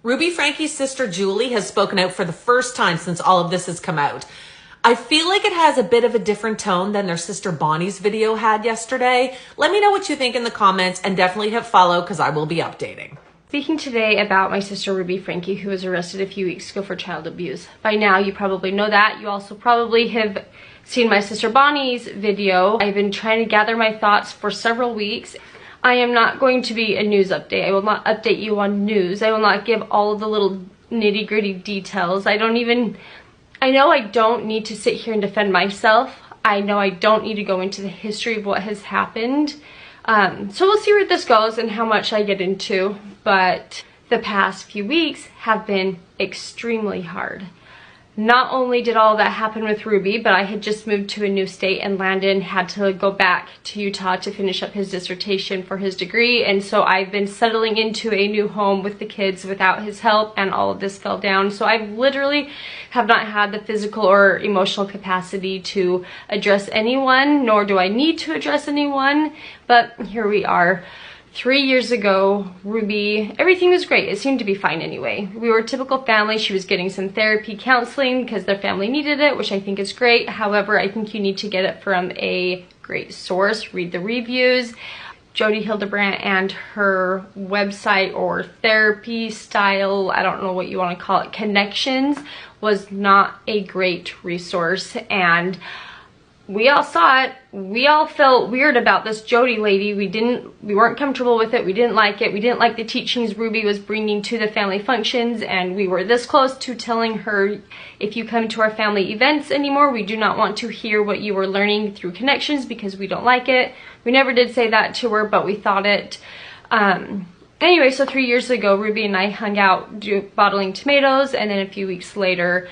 Ruby Franke's sister Julie has spoken out for the first time since all of this has come out. I feel like it has a bit of a different tone than their sister Bonnie's video had yesterday. Let me know what you think in the comments and definitely hit follow because I will be updating. Speaking today about my sister Ruby Franke, who was arrested a few weeks ago for child abuse. By now you probably know that. You also probably have seen my sister Bonnie's video. I've been trying to gather my thoughts for several weeks. I am not going to be a news update. I will not update you on news. I will not give all of the little nitty-gritty details. I know I don't need to sit here and defend myself. I know I don't need to go into the history of what has happened. So we'll see where this goes and how much I get into. But the past few weeks have been extremely hard. Not only did all that happen with Ruby, but I had just moved to a new state and Landon had to go back to Utah to finish up his dissertation for his degree. And so I've been settling into a new home with the kids without his help, and all of this fell down. So I literally have not had the physical or emotional capacity to address anyone, nor do I need to address anyone. But here we are. 3 years ago, Ruby, everything was great. It seemed to be fine anyway. We were a typical family. She was getting some therapy counseling because their family needed it, which I think is great. However, I think you need to get it from a great source. Read the reviews. Jody Hildebrandt and her website or therapy style, I don't know what you want to call it, connections, was not a great resource. And we all saw it. We all felt weird about this Jody lady. We weren't comfortable with it. We didn't like it. We didn't like the teachings Ruby was bringing to the family functions, and we were this close to telling her, if you come to our family events anymore, we do not want to hear what you were learning through connections because we don't like it. We never did say that to her, but we thought it. Anyway, so 3 years ago, Ruby and I hung out bottling tomatoes, and then a few weeks later,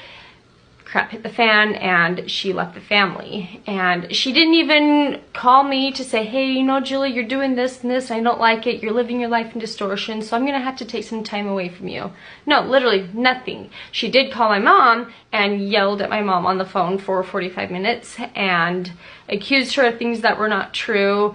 crap hit the fan and she left the family. And she didn't even call me to say, hey, you know, Julie, you're doing this and this, I don't like it, you're living your life in distortion, so I'm gonna have to take some time away from you. No, literally nothing. She did call my mom and yelled at my mom on the phone for 45 minutes and accused her of things that were not true.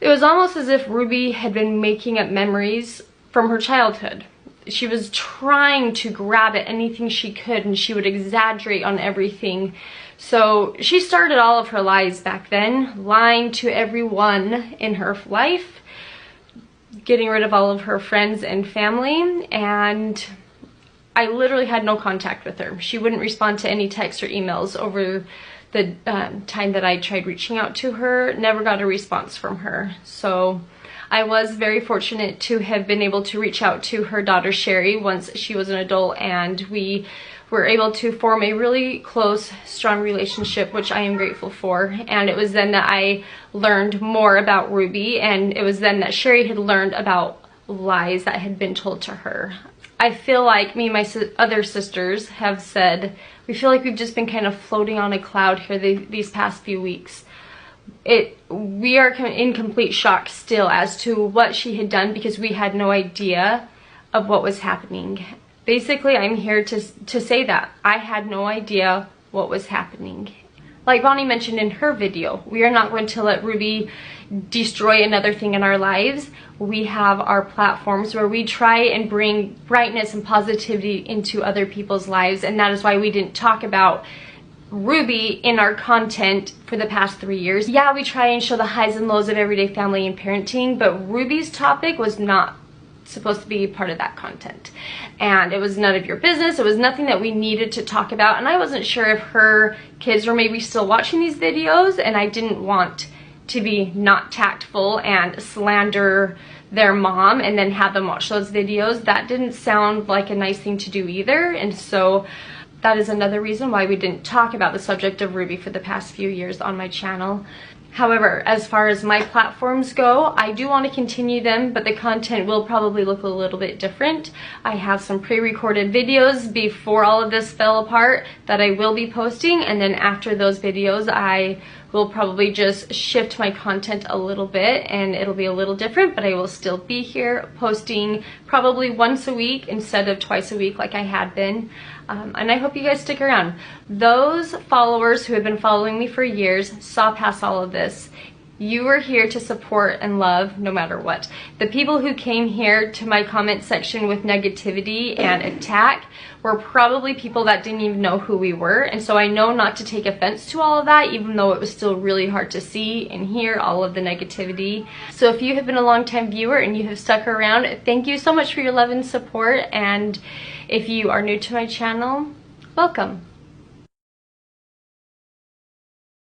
It was almost as if Ruby had been making up memories from her childhood. She was trying to grab at anything she could, and she would exaggerate on everything. So she started all of her lies back then, lying to everyone in her life, getting rid of all of her friends and family, and I literally had no contact with her. She wouldn't respond to any texts or emails over the time that I tried reaching out to her. Never got a response from her. So I was very fortunate to have been able to reach out to her daughter Sherry once she was an adult, and we were able to form a really close, strong relationship, which I am grateful for. And it was then that I learned more about Ruby, and it was then that Sherry had learned about lies that had been told to her. I feel like me and my other sisters have said, we feel like we've just been kind of floating on a cloud here these past few weeks. We are in complete shock still as to what she had done because we had no idea of what was happening. Basically, I'm here to say that I had no idea what was happening. Like Bonnie mentioned in her video, we are not going to let Ruby destroy another thing in our lives. We have our platforms where we try and bring brightness and positivity into other people's lives, and that is why we didn't talk about Ruby in our content for the past 3 years. Yeah, we try and show the highs and lows of everyday family and parenting, but Ruby's topic was not supposed to be part of that content. And it was none of your business. It was nothing that we needed to talk about. And I wasn't sure if her kids were maybe still watching these videos, and I didn't want to be not tactful and slander their mom and then have them watch those videos. That didn't sound like a nice thing to do either. And so that is another reason why we didn't talk about the subject of Ruby for the past few years on my channel. However, as far as my platforms go, I do want to continue them, but the content will probably look a little bit different. I have some pre-recorded videos before all of this fell apart that I will be posting, and then after those videos, I will probably just shift my content a little bit and it'll be a little different, but I will still be here posting probably once a week instead of twice a week like I had been. And I hope you guys stick around. Those followers who have been following me for years saw past all of this. You were here to support and love no matter what. The people who came here to my comment section with negativity and attack were probably people that didn't even know who we were. And so I know not to take offense to all of that, even though it was still really hard to see and hear all of the negativity. So if you have been a long-time viewer and you have stuck around, thank you so much for your love and support. And if you are new to my channel, welcome.